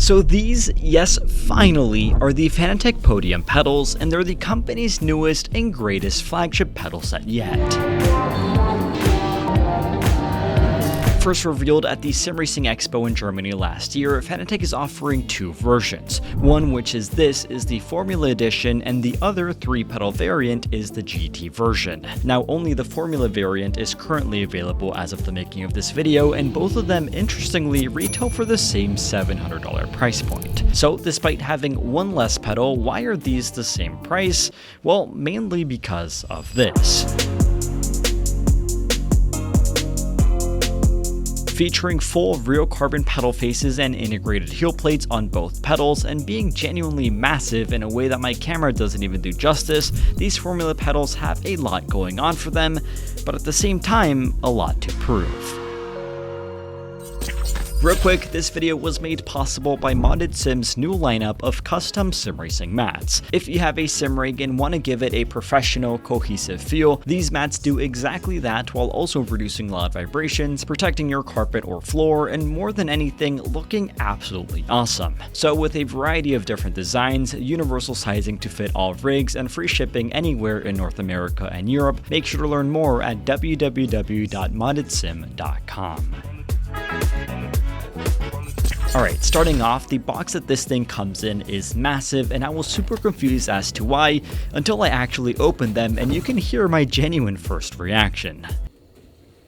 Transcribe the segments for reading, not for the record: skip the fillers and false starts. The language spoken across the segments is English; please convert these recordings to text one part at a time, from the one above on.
So these, yes, finally, are the Fanatec Podium pedals, and they're the company's newest and greatest flagship pedal set yet. First revealed at the Sim Racing Expo in Germany last year, Fanatec is offering two versions. One, which is the Formula Edition, and the other 3-pedal variant is the GT version. Now, only the Formula variant is currently available as of the making of this video, and both of them, interestingly, retail for the same $700 price point. So, despite having one less pedal, why are these the same price? Well, mainly because of this. Featuring full real carbon pedal faces and integrated heel plates on both pedals, and being genuinely massive in a way that my camera doesn't even do justice, these Formula pedals have a lot going on for them, but at the same time, a lot to prove. Real quick, this video was made possible by ModdedSim's new lineup of custom sim racing mats. If you have a sim rig and want to give it a professional, cohesive feel, these mats do exactly that while also reducing loud vibrations, protecting your carpet or floor, and more than anything, looking absolutely awesome. So with a variety of different designs, universal sizing to fit all rigs, and free shipping anywhere in North America and Europe, make sure to learn more at www.moddedsim.com. Alright, starting off, the box that this thing comes in is massive, and I was super confused as to why until I actually opened them, and you can hear my genuine first reaction.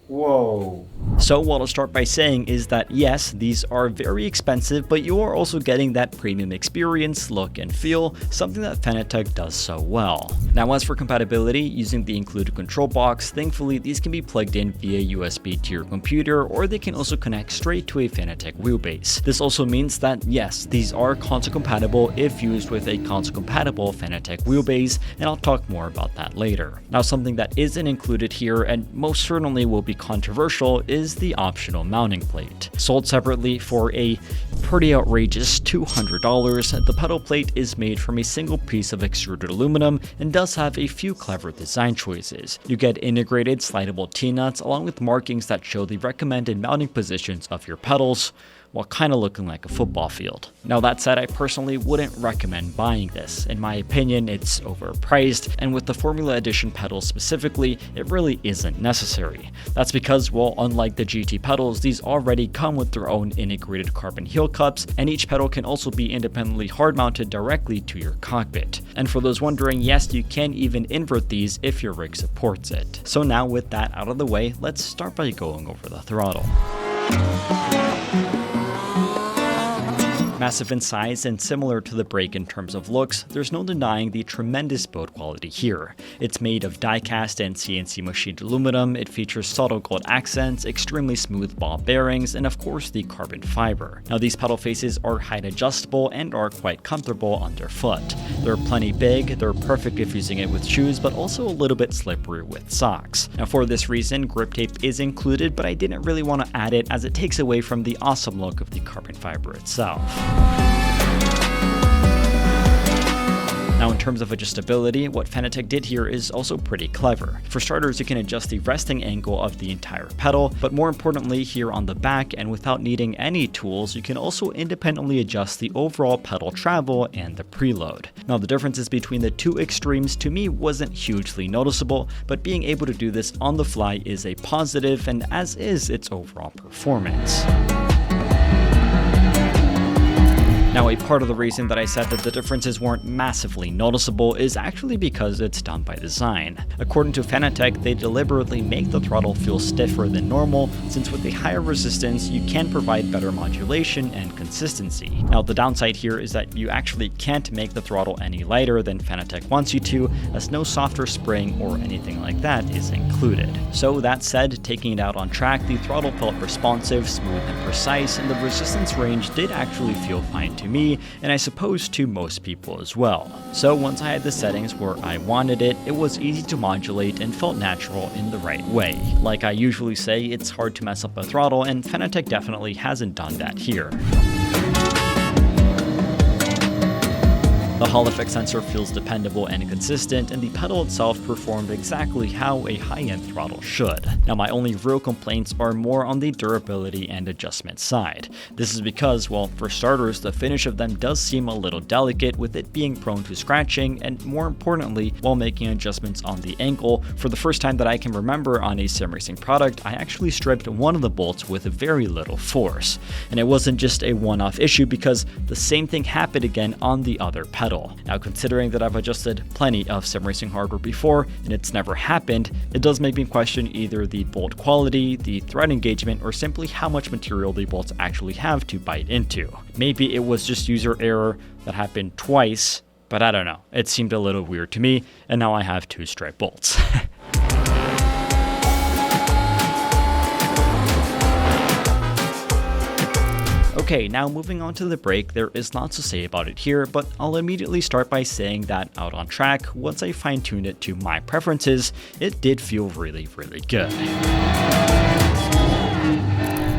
Whoa. So what I'll start by saying is that yes, these are very expensive, but you are also getting that premium experience, look, and feel, something that Fanatec does so well. Now as for compatibility, using the included control box, thankfully these can be plugged in via USB to your computer, or they can also connect straight to a Fanatec wheelbase. This also means that yes, these are console compatible if used with a console compatible Fanatec wheelbase, and I'll talk more about that later. Now something that isn't included here, and most certainly will be controversial, is the optional mounting plate. Sold separately for a pretty outrageous $200, the pedal plate is made from a single piece of extruded aluminum and does have a few clever design choices. You get integrated slidable T-nuts along with markings that show the recommended mounting positions of your pedals, while kind of looking like a football field. Now that said, I personally wouldn't recommend buying this. In my opinion, it's overpriced, and with the Formula Edition pedals specifically, it really isn't necessary. That's because, well, unlike the GT pedals, these already come with their own integrated carbon heel cups, and each pedal can also be independently hard mounted directly to your cockpit. And for those wondering, yes, you can even invert these if your rig supports it. So now with that out of the way, let's start by going over the throttle. Massive in size and similar to the brake in terms of looks, there's no denying the tremendous build quality here. It's made of die-cast and CNC machined aluminum, it features subtle gold accents, extremely smooth ball bearings, and of course the carbon fiber. Now these pedal faces are height adjustable and are quite comfortable underfoot. They're plenty big, they're perfect if using it with shoes, but also a little bit slippery with socks. Now for this reason, grip tape is included, but I didn't really want to add it as it takes away from the awesome look of the carbon fiber itself. Now in terms of adjustability, what Fanatec did here is also pretty clever. For starters, you can adjust the resting angle of the entire pedal, but more importantly here on the back, and without needing any tools, you can also independently adjust the overall pedal travel and the preload. Now the differences between the two extremes to me wasn't hugely noticeable, but being able to do this on the fly is a positive, and as is its overall performance. Now, a part of the reason that I said that the differences weren't massively noticeable is actually because it's done by design. According to Fanatec, they deliberately make the throttle feel stiffer than normal, since with a higher resistance, you can provide better modulation and consistency. Now, the downside here is that you actually can't make the throttle any lighter than Fanatec wants you to, as no softer spring or anything like that is included. So that said, taking it out on track, the throttle felt responsive, smooth, and precise, and the resistance range did actually feel fine to me, and I suppose to most people as well. So once I had the settings where I wanted it, it was easy to modulate and felt natural in the right way. Like I usually say, it's hard to mess up a throttle, and Fanatec definitely hasn't done that here. The Hall effect sensor feels dependable and consistent, and the pedal itself performed exactly how a high-end throttle should. Now my only real complaints are more on the durability and adjustment side. This is because, well, for starters, the finish of them does seem a little delicate, with it being prone to scratching, and more importantly, while making adjustments on the ankle, for the first time that I can remember on a sim racing product, I actually stripped one of the bolts with very little force. And it wasn't just a one-off issue, because the same thing happened again on the other pedal. Now, considering that I've adjusted plenty of sim racing hardware before and it's never happened, it does make me question either the bolt quality, the thread engagement, or simply how much material the bolts actually have to bite into. Maybe it was just user error that happened twice, but I don't know. It seemed a little weird to me, and now I have 2 straight bolts. Okay, now moving on to the brake, there is lots to say about it here, but I'll immediately start by saying that out on track, once I fine-tuned it to my preferences, it did feel really good.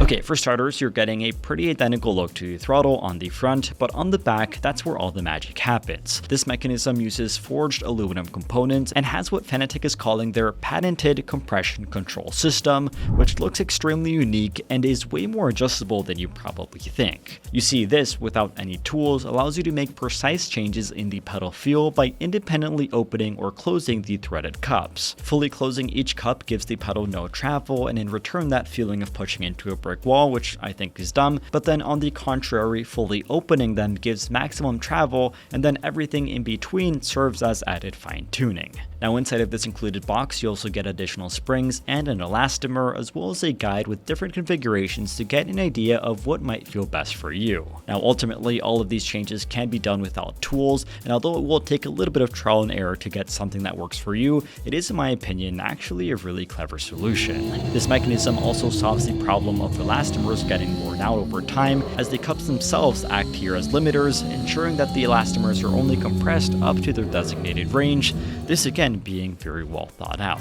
Okay, for starters, you're getting a pretty identical look to the throttle on the front, but on the back, that's where all the magic happens. This mechanism uses forged aluminum components and has what Fanatec is calling their patented compression control system, which looks extremely unique and is way more adjustable than you probably think. You see, this, without any tools, allows you to make precise changes in the pedal feel by independently opening or closing the threaded cups. Fully closing each cup gives the pedal no travel, and in return that feeling of pushing into a brick wall, which I think is dumb, but then on the contrary, fully opening them gives maximum travel, and then everything in between serves as added fine-tuning. Now inside of this included box, you also get additional springs and an elastomer, as well as a guide with different configurations to get an idea of what might feel best for you. Now ultimately, all of these changes can be done without tools, and although it will take a little bit of trial and error to get something that works for you, it is, in my opinion, actually a really clever solution. This mechanism also solves the problem of elastomers getting worn out over time, as the cups themselves act here as limiters, ensuring that the elastomers are only compressed up to their designated range, this again being very well thought out.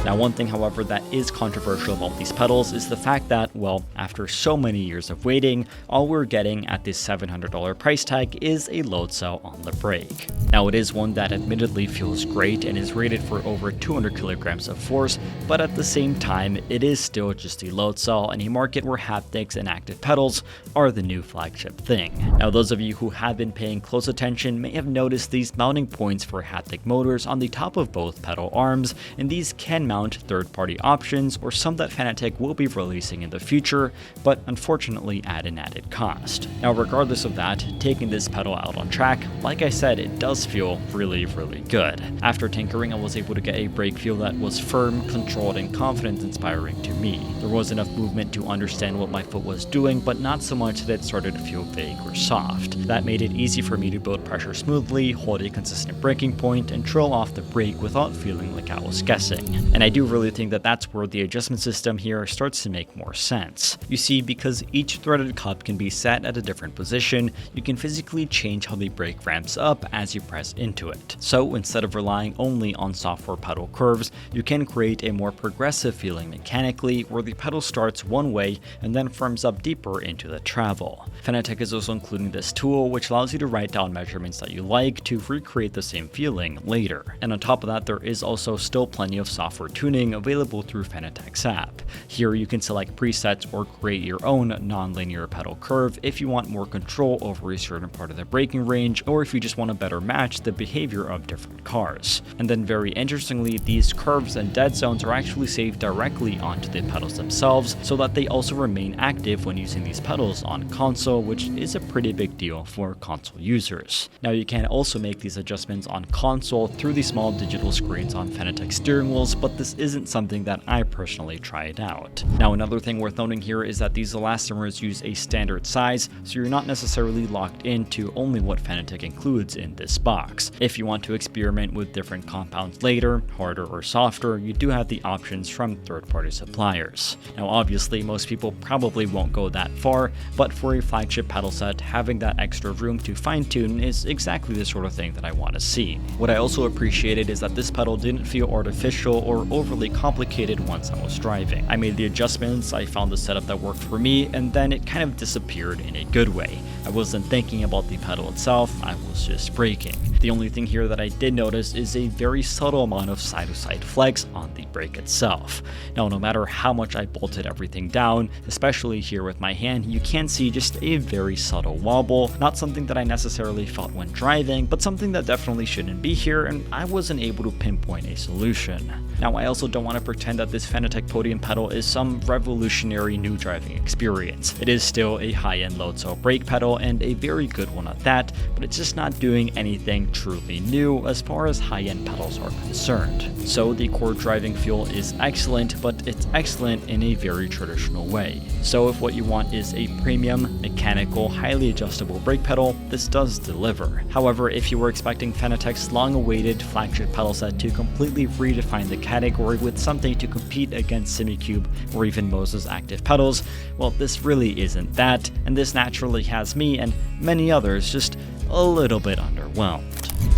Now, one thing, however, that is controversial about these pedals is the fact that, well, after so many years of waiting, all we're getting at this $700 price tag is a load cell on the brake. Now, it is one that admittedly feels great and is rated for over 200 kilograms of force, but at the same time, it is still just a load cell in a market where haptics and active pedals are the new flagship thing. Now, those of you who have been paying close attention may have noticed these mounting points for haptic motors on the top of both pedal arms, and these can mount third-party options or some that Fanatec will be releasing in the future, but unfortunately at an added cost. Now, regardless of that, taking this pedal out on track, like I said, it does feel really good. After tinkering, I was able to get a brake feel that was firm, controlled, and confidence-inspiring to me. There was enough movement to understand what my foot was doing, but not so much that it started to feel vague or soft. That made it easy for me to build pressure smoothly, hold a consistent braking point, and trail off the brake without feeling like I was guessing. And I do really think that that's where the adjustment system here starts to make more sense. You see, because each threaded cup can be set at a different position, you can physically change how the brake ramps up as you press into it. So instead of relying only on software pedal curves, you can create a more progressive feeling mechanically, where the pedal starts one way and then firms up deeper into the travel. Fanatec is also including this tool, which allows you to write down measurements that you like to recreate the same feeling later. And on top of that, there is also still plenty of software tuning available through Fanatec's app. Here you can select presets or create your own non-linear pedal curve if you want more control over a certain part of the braking range, or if you just want to better match the behavior of different cars. And then very interestingly, these curves and dead zones are actually saved directly onto the pedals themselves, so that they also remain active when using these pedals on console, which is a pretty big deal for console users. Now, you can also make these adjustments on console through the small digital screens on Fanatec steering wheels, but this isn't something that I personally tried out. Now, another thing worth noting here is that these elastomers use a standard size, so you're not necessarily locked into only what Fanatec includes in this box. If you want to experiment with different compounds later, harder or softer, you do have the options from third-party suppliers. Now, obviously, most people probably won't go that far, but for a flagship pedal set, having that extra room to fine-tune is exactly the sort of thing that I want to see. What I also appreciated is that this pedal didn't feel artificial or overly complicated once I was driving. I made the adjustments, I found the setup that worked for me, and then it kind of disappeared in a good way. I wasn't thinking about the pedal itself, I was just braking. The only thing here that I did notice is a very subtle amount of side-to-side flex on the brake itself. Now, no matter how much I bolted everything down, especially here with my hand, you can see just a very subtle wobble, not something that I necessarily felt when driving, but something that definitely shouldn't be here, and I wasn't able to pinpoint a solution. Now, I also don't want to pretend that this Fanatec Podium Pedal is some revolutionary new driving experience. It is still a high-end load cell brake pedal, and a very good one at that, but it's just not doing anything truly new as far as high-end pedals are concerned. So the core driving feel is excellent, but it's excellent in a very traditional way. So if what you want is a premium, mechanical, highly adjustable brake pedal, this does deliver. However, if you were expecting Fanatec's long-awaited flagship pedal set to completely redefine the category with something to compete against SimHQ or even MOZA's active pedals, well, this really isn't that, and this naturally has me and many others just a little bit underwhelmed.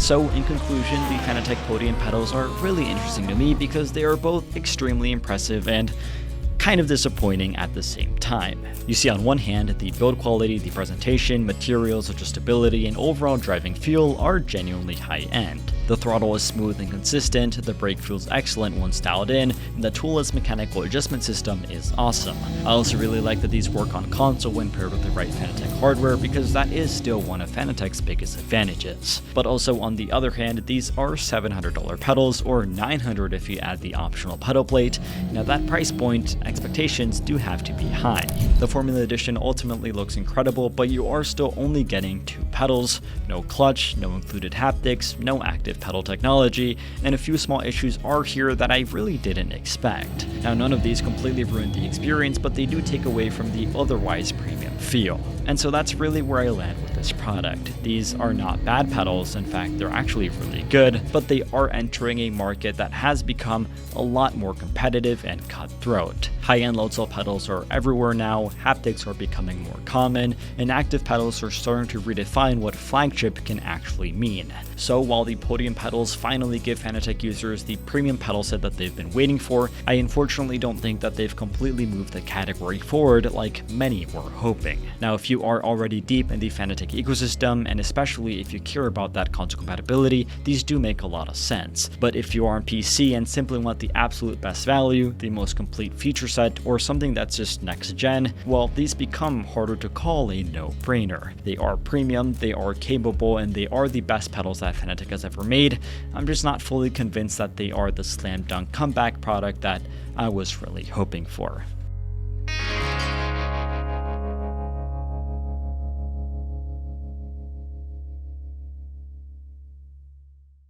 So in conclusion, the Fanatec Podium pedals are really interesting to me because they are both extremely impressive and kind of disappointing at the same time. You see, on one hand, the build quality, the presentation, materials, adjustability, and overall driving feel are genuinely high-end. The throttle is smooth and consistent, the brake feels excellent once dialed in, and the toolless mechanical adjustment system is awesome. I also really like that these work on console when paired with the right Fanatec hardware, because that is still one of Fanatec's biggest advantages. But also on the other hand, these are $700 pedals, or $900 if you add the optional pedal plate. Now that price point, expectations do have to be high. The Formula Edition ultimately looks incredible, but you are still only getting 2 pedals, no clutch, no included haptics, no active pedal technology, and a few small issues are here that I really didn't expect. Now, none of these completely ruin the experience, but they do take away from the otherwise premium feel. And so that's really where I land with this product. These are not bad pedals, in fact they're actually really good, but they are entering a market that has become a lot more competitive and cutthroat. High-end load cell pedals are everywhere now, haptics are becoming more common, and active pedals are starting to redefine what flagship can actually mean. So while the Podium pedals finally give Fanatec users the premium pedal set that they've been waiting for, I unfortunately don't think that they've completely moved the category forward like many were hoping. Now, if you are already deep in the Fanatec ecosystem, and especially if you care about that console compatibility, these do make a lot of sense. But if you are on PC and simply want the absolute best value, the most complete feature set, or something that's just next gen, well, these become harder to call a no-brainer. They are premium, they are capable, and they are the best pedals that Fanatec has ever made. I'm just not fully convinced that they are the slam dunk comeback product that I was really hoping for.